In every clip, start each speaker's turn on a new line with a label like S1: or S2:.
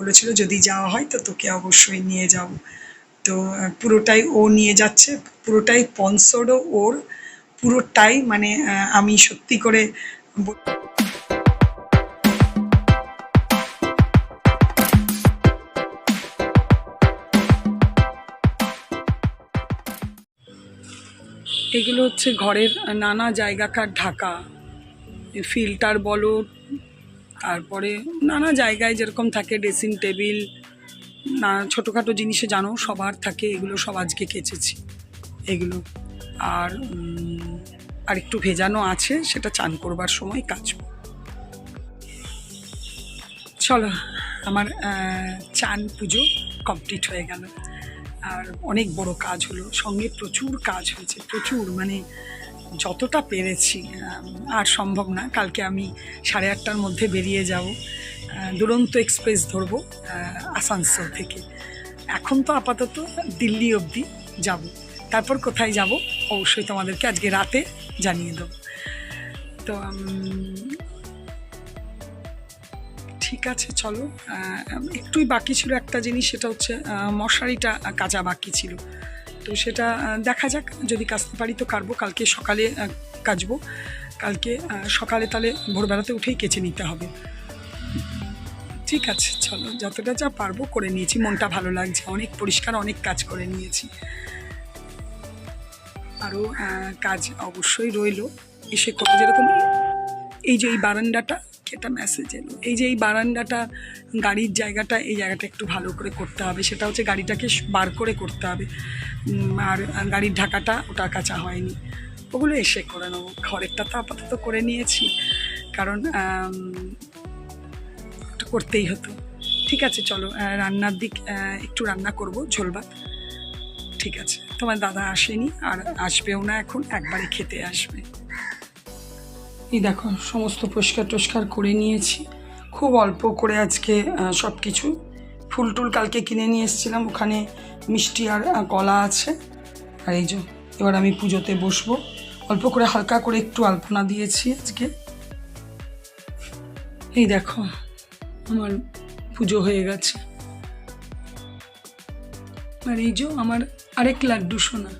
S1: করেছিল যদি যাওয়া হয় তো তোকে অবশ্যই নিয়ে যাব। তো পুরোটাই ও নিয়ে যাচ্ছে, পুরোটাই স্পন্সরও ওর, পুরোটাই মানে আমি সত্যি করে এগুলো হচ্ছে ঘরের নানা জায়গাকার ঢাকা, ফিল্টার বলো, তারপরে নানা জায়গায় যেরকম থাকে ড্রেসিং টেবিল, না ছোটোখাটো জিনিসে জানো সবার থাকে, এগুলো সব আজকে কেচেছি এগুলো। আর আর একটু ভেজানো আছে, সেটা চান করবার সময় কাচবো। চলো, আমার চান পুজো কমপ্লিট হয়ে গেল, আর অনেক বড় কাজ হলো, সঙ্গে প্রচুর কাজ হয়েছে, প্রচুর মানে যতটা পেরেছি। আর সম্ভব না, কালকে আমি 8:30টার মধ্যে বেরিয়ে যাব, দুরন্ত এক্সপ্রেস ধরবো আসানসোল থেকে। এখন তো আপাতত দিল্লি অবধি যাব, তারপর কোথায় যাব অবশ্যই তোমাদেরকে আজকে রাতে জানিয়ে দেবো। তো ঠিক আছে, চলো। একটুই বাকি ছিল একটা জিনিস, সেটা হচ্ছে মশারিটা কাচা বাকি ছিল, তো সেটা দেখা যাক, যদি কাচতে পারি তো কাচবো, কালকে সকালে কাচবো, কালকে সকালে তাহলে ভোরবেলাতে উঠেই কেচে নিতে হবে। ঠিক আছে, চলো, যতটা যা পারবো করে নিয়েছি, মনটা ভালো লাগছে, অনেক পরিষ্কার, অনেক কাজ করে নিয়েছি। আরও কাজ অবশ্যই রইল, এসে করবো। যেরকম এই যে এই বারান্দাটা, একটা মেসেজ এলো, এই যে এই বারান্দাটা, গাড়ির জায়গাটা, এই জায়গাটা একটু ভালো করে করতে হবে, সেটা হচ্ছে গাড়িটাকে বার করে করতে হবে। আর গাড়ির ঢাকাটা ওটা কাঁচা হয়নি, ওগুলো এসে করে নেবো। ঘরেরটা তো আপাতত করে নিয়েছি, কারণ ওটা করতেই হতো। ঠিক আছে, চলো, রান্নার দিক একটু রান্না করব, ঝোল ভাত। ঠিক আছে, তোমার দাদা আসেনি আর আসবেও না, এখন একবারে খেতে আসবে। এই দেখো, সমস্ত পরিষ্কার টস্কার করে নিয়েছি, খুব অল্প করে আজকে সব কিছু। ফুল টুল কালকে কিনে নিয়ে এসেছিলাম, ওখানে মিষ্টি আর কলা আছে। আর এই যে এবার আমি পুজোতে বসবো, অল্প করে হালকা করে একটু আলপনা দিয়েছি আজকে। এই দেখো, আমার পুজো হয়ে গেছে। আর এই যে আমার আরেক লাড্ডু সোনা।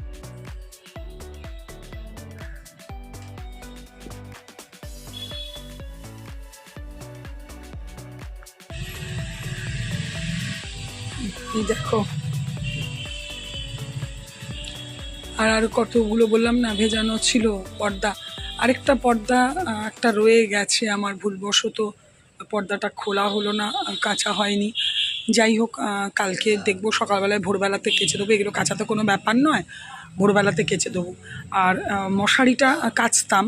S1: এই দেখো, আর কতগুলো বললাম না ভেজানো ছিল পর্দা, আরেকটা পর্দা একটা রয়ে গেছে আমার, ভুলবশত পর্দাটা খোলা হলো না, কাচা হয়নি। যাই হোক, কালকে দেখবো সকালবেলায় ভোরবেলাতে কেচে দেবো, এগুলো কাচা তো কোনো ব্যাপার নয়, ভোরবেলাতে কেচে দেবো। আর মশারিটা কাচতাম,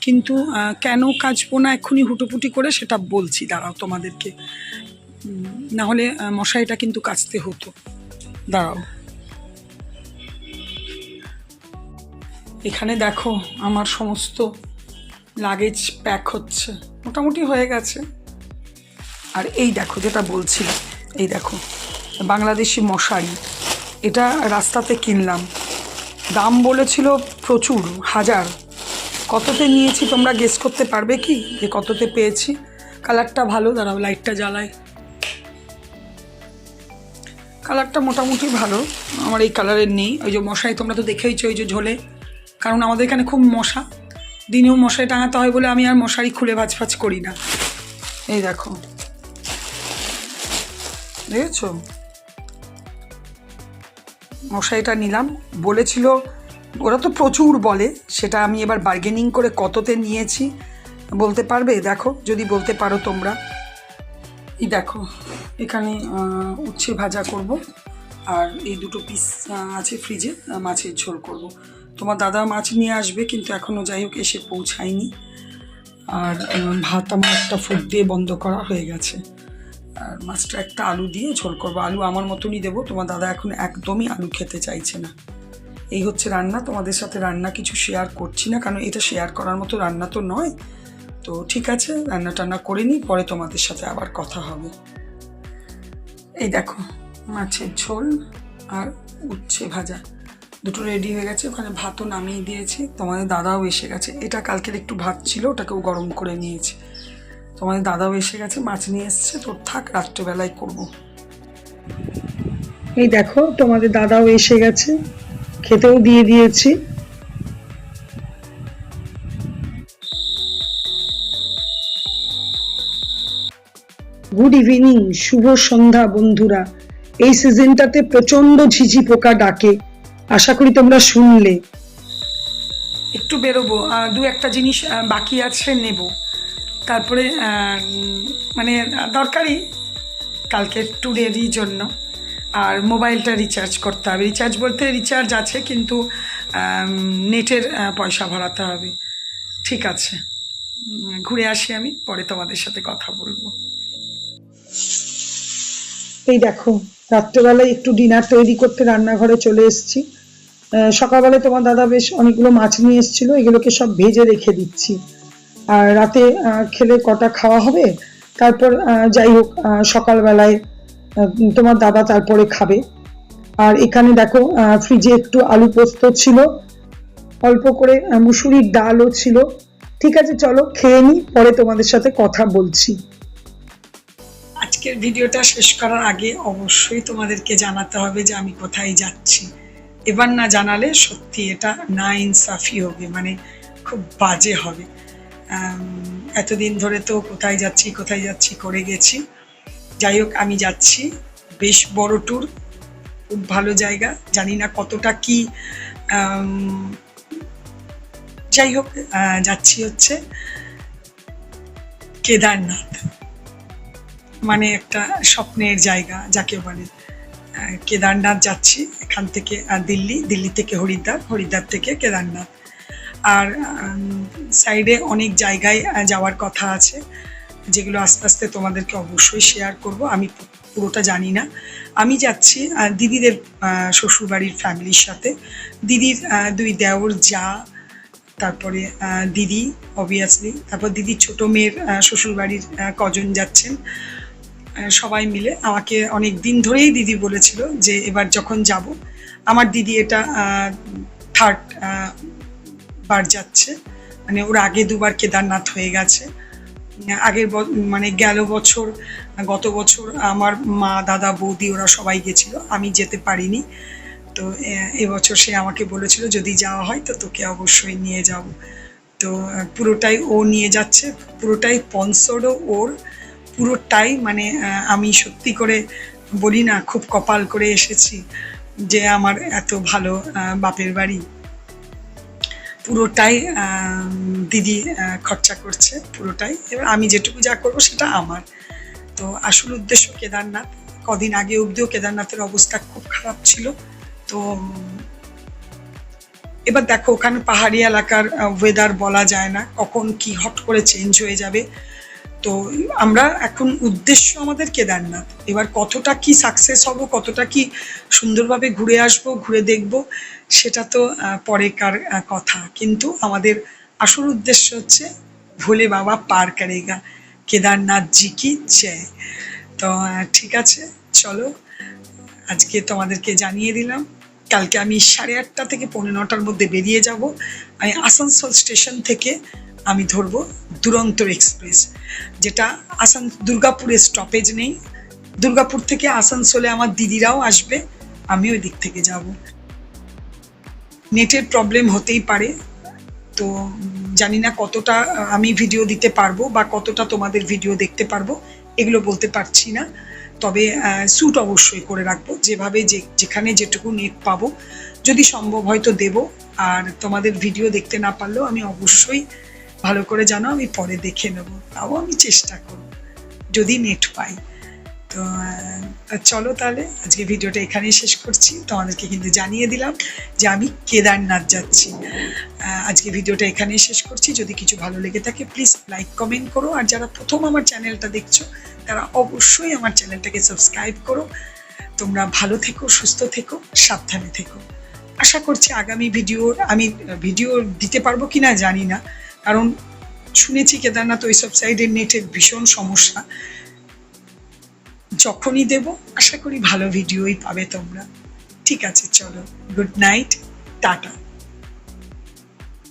S1: কিন্তু কেন কাচবো না এক্ষুনি হুটোপুটি করে সেটা বলছি, দাঁড়াও তোমাদেরকে, নাহলে মশারিটা কিন্তু কাচতে হতো। দাঁড়াও, এখানে দেখো আমার সমস্ত লাগেজ প্যাক হচ্ছে, মোটামুটি হয়ে গেছে। আর এই দেখো যেটা বলছিলাম, এই দেখো বাংলাদেশি মশারি, এটা রাস্তাতে কিনলাম, দাম বলেছিল প্রচুর, 1000। কততে নিয়েছি তোমরা গেস করতে পারবে কি যে কততে পেয়েছি? কালারটা ভালো, দাঁড়াও লাইটটা জ্বালায়, কালারটা মোটামুটি ভালো, আমার এই কালারের নেই। ওই যে মশারি তোমরা তো দেখেইছো, ওই যে ঝোলে, কারণ আমাদের এখানে খুব মশা, দিনেও মশারি টাঙাতে হয় বলে আমি আর মশারি খুলে ভাঁজ করি না। এই দেখো, দেখেছো, মশারিটা নিলাম, বলেছিল, ওরা তো প্রচুর বলে, সেটা আমি এবার বার্গেনিং করে কততে নিয়েছি বলতে পারবে? দেখো, যদি বলতে পারো তোমরা। এই দেখো, এখানে উচ্ছে ভাজা করব, আর এই দুটো পিস আছে ফ্রিজে, মাছের ঝোল করব। তোমার দাদা মাছ নিয়ে আসবে, কিন্তু এখনও যাই হোক এসে পৌঁছায়নি। আর ভাত আমার একটা ফুট দিয়ে বন্ধ করা হয়ে গেছে, আর মাছটা একটা আলু দিয়ে ঝোল করবো, আলু আমার মতনই দেবো, তোমার দাদা এখন একদমই আলু খেতে চাইছে না। এই হচ্ছে রান্না, তোমাদের সাথে রান্না কিছু শেয়ার করছি না, কারণ এটা শেয়ার করার মতো রান্না তো নয়। তো ঠিক আছে, রান্না টান্না করে নিই, পরে তোমাদের সাথে আবার কথা হবে। এই দেখো, মাছের ঝোল আর উচ্ছে ভাজা দুটো রেডি হয়ে গেছে, ওখানে ভাতও নামিয়ে দিয়েছি, তোমাদের দাদাও এসে গেছে। এটা কালকের একটু ভাত ছিল, ওটাকেও গরম করে নিয়েছি। তোমাদের দাদাও এসে গেছে, মাছ নিয়ে এসছে, তোর থাক, রাত্রেবেলায় করব। এই দেখো তোমাদের দাদাও এসে গেছে, খেতেও দিয়ে দিয়েছি। গুড ইভিনিং, শুভ সন্ধ্যা বন্ধুরা। এই সিজনটাতে প্রচন্ড ঝিঝি পোকা ডাকে, আশা করি তোমরা শুনলে। একটু বেরোবো, দু একটা জিনিস বাকি আছে নেব, তারপরে মানে দরকারি কালকে ট্যুরেরই জন্য। আর মোবাইলটা রিচার্জ করতে হবে, রিচার্জ বলতে রিচার্জ আছে কিন্তু নেটের পয়সা ভরাতে হবে। ঠিক আছে, ঘুরে আসি, আমি পরে তোমাদের সাথে কথা বলবো। এই দেখো রাত্রেবেলায় একটু ডিনার তৈরি করতে রান্নাঘরে চলে এসেছি। সকালবেলায় তোমার দাদা বেশ অনেকগুলো মাছ নিয়ে এসেছিলো, এগুলোকে সব ভেজে রেখে দিচ্ছি। আর রাতে খেলে কটা খাওয়া হবে, তারপর যাই হোক সকালবেলায় তোমার দাদা তারপরে খাবে। আর এখানে দেখো ফ্রিজে একটু আলু পোস্ত ছিল, অল্প করে মুসুরির ডালও ছিল। ঠিক আছে, চলো খেয়ে নিই, পরে তোমাদের সাথে কথা বলছি। আজকের ভিডিওটা শেষ করার আগে অবশ্যই তোমাদেরকে জানাতে হবে যে আমি কোথায় যাচ্ছি। এবার না জানালে সত্যি এটা না ইনসাফি হবে, মানে খুব বাজে হবে। এতদিন ধরে তো কোথায় যাচ্ছি করে গেছি। যাই হোক, আমি যাচ্ছি, বেশ বড় ট্যুর, খুব ভালো জায়গা, জানি না কতটা কি। যাই হোক, যাচ্ছি হচ্ছে কেদারনাথ, মানে একটা স্বপ্নের জায়গা যাকে বলে। কেদারনাথ যাচ্ছি এখান থেকে দিল্লি থেকে হরিদ্বার থেকে কেদারনাথ। আর সাইডে অনেক জায়গায় যাওয়ার কথা আছে, যেগুলো আস্তে আস্তে তোমাদেরকে অবশ্যই শেয়ার করব। আমি পুরোটা জানি না। আমি যাচ্ছি দিদিদের শ্বশুরবাড়ির ফ্যামিলির সাথে, দিদির দুই দেওর, যা, তারপরে দিদি অবভিয়াসলি, তারপর দিদির ছোটো মেয়ের শ্বশুরবাড়ির কজন যাচ্ছেন, সবাই মিলে। আমাকে অনেক দিন ধরেই দিদি বলেছিল যে এবার যখন যাব, আমার দিদি এটা থার্ড বার যাচ্ছে, মানে ওর আগে দুবার কেদারনাথ হয়ে গেছে। আগের মানে গত বছর আমার মা, দাদা, বৌদি ওরা সবাই গেছিল, আমি যেতে পারিনি। তো এবছর সে আমাকে বলেছিল যদি যাওয়া হয় তো তোকে অবশ্যই নিয়ে যাব। তো পুরোটাই ও নিয়ে যাচ্ছে, পুরোটাই স্পন্সরও ওর, পুরোটাই। মানে আমি সত্যি করে বলি না, খুব কপাল করে এসেছি যে আমার এত ভালো বাপের বাড়ি। পুরোটাই দিদি খরচা করছে, পুরোটাই। এবার আমি যেটুকু যা করবো সেটা আমার। তো আসল উদ্দেশ্য কেদারনাথ। কদিন আগে অবধিও কেদারনাথের অবস্থা খুব খারাপ ছিল। তো এবার দেখো, ওখানে পাহাড়ি এলাকার ওয়েদার বলা যায় না, কখন কি হট করে চেঞ্জ হয়ে যাবে। তো আমরা এখন উদ্দেশ্য আমাদের কেদারনাথ। এবার কতটা কি সাকসেস হব, কতটা কি সুন্দরভাবে ঘুরে আসবো, ঘুরে দেখব, সেটা তো পরেকার কথা। কিন্তু আমাদের আসল উদ্দেশ্য হচ্ছে ভোলে বাবা পার করেগা, কেদারনাথ জি কি জয়। তো ঠিক আছে, চলো আজকে তোমাদেরকে জানিয়ে দিলাম। কালকে আমি 8:30 থেকে 8:45-9টার মধ্যে বেরিয়ে যাব। আমি আসানসোল স্টেশন থেকে আমি ধরবো দুরন্তর এক্সপ্রেস, যেটা দুর্গাপুরে স্টপেজ নেই। দুর্গাপুর থেকে আসানসোলে আমার দিদিরাও আসবে, আমি ওই দিক থেকে যাব। নেটের প্রবলেম হতেই পারে, তো জানি না কতটা আমি ভিডিও দিতে পারবো বা কতটা তোমাদের ভিডিও দেখতে পারবো, এগুলো বলতে পারছি না। তবে শ্যুট অবশ্যই করে রাখবো, যেভাবে যেখানে যেটুকু নেট পাবো, যদি সম্ভব হয়তো দেব। আর তোমাদের ভিডিও দেখতে না পারলেও আমি অবশ্যই ভালো করে জানো, আমি পরে দেখে নেব, তাও আমি চেষ্টা করব যদি নেট পাই। তো চলো তাহলে আজকে ভিডিওটা এখানেই শেষ করছি। তোমাদেরকে কিন্তু জানিয়ে দিলাম যে আমি কেদারনাথ যাচ্ছি। আজকে ভিডিওটা এখানেই শেষ করছি। যদি কিছু ভালো লেগে থাকে প্লিজ লাইক কমেন্ট করো, আর যারা প্রথম আমার চ্যানেলটা দেখছো তারা অবশ্যই আমার চ্যানেলটাকে সাবস্ক্রাইব করো। তোমরা ভালো থেকো, সুস্থ থেকো, সাবধানে থেকো। আশা করছি আগামী আমি ভিডিও দিতে পারবো কিনা জানি না, কারণ শুনেছি কেদারনাথ ওইসব সাইডের নেটের ভীষণ সমস্যা। যখনই দেব আশা করি ভালো ভিডিওই পাবে তোমরা। ঠিক আছে, চলো, গুড নাইট, টাটা।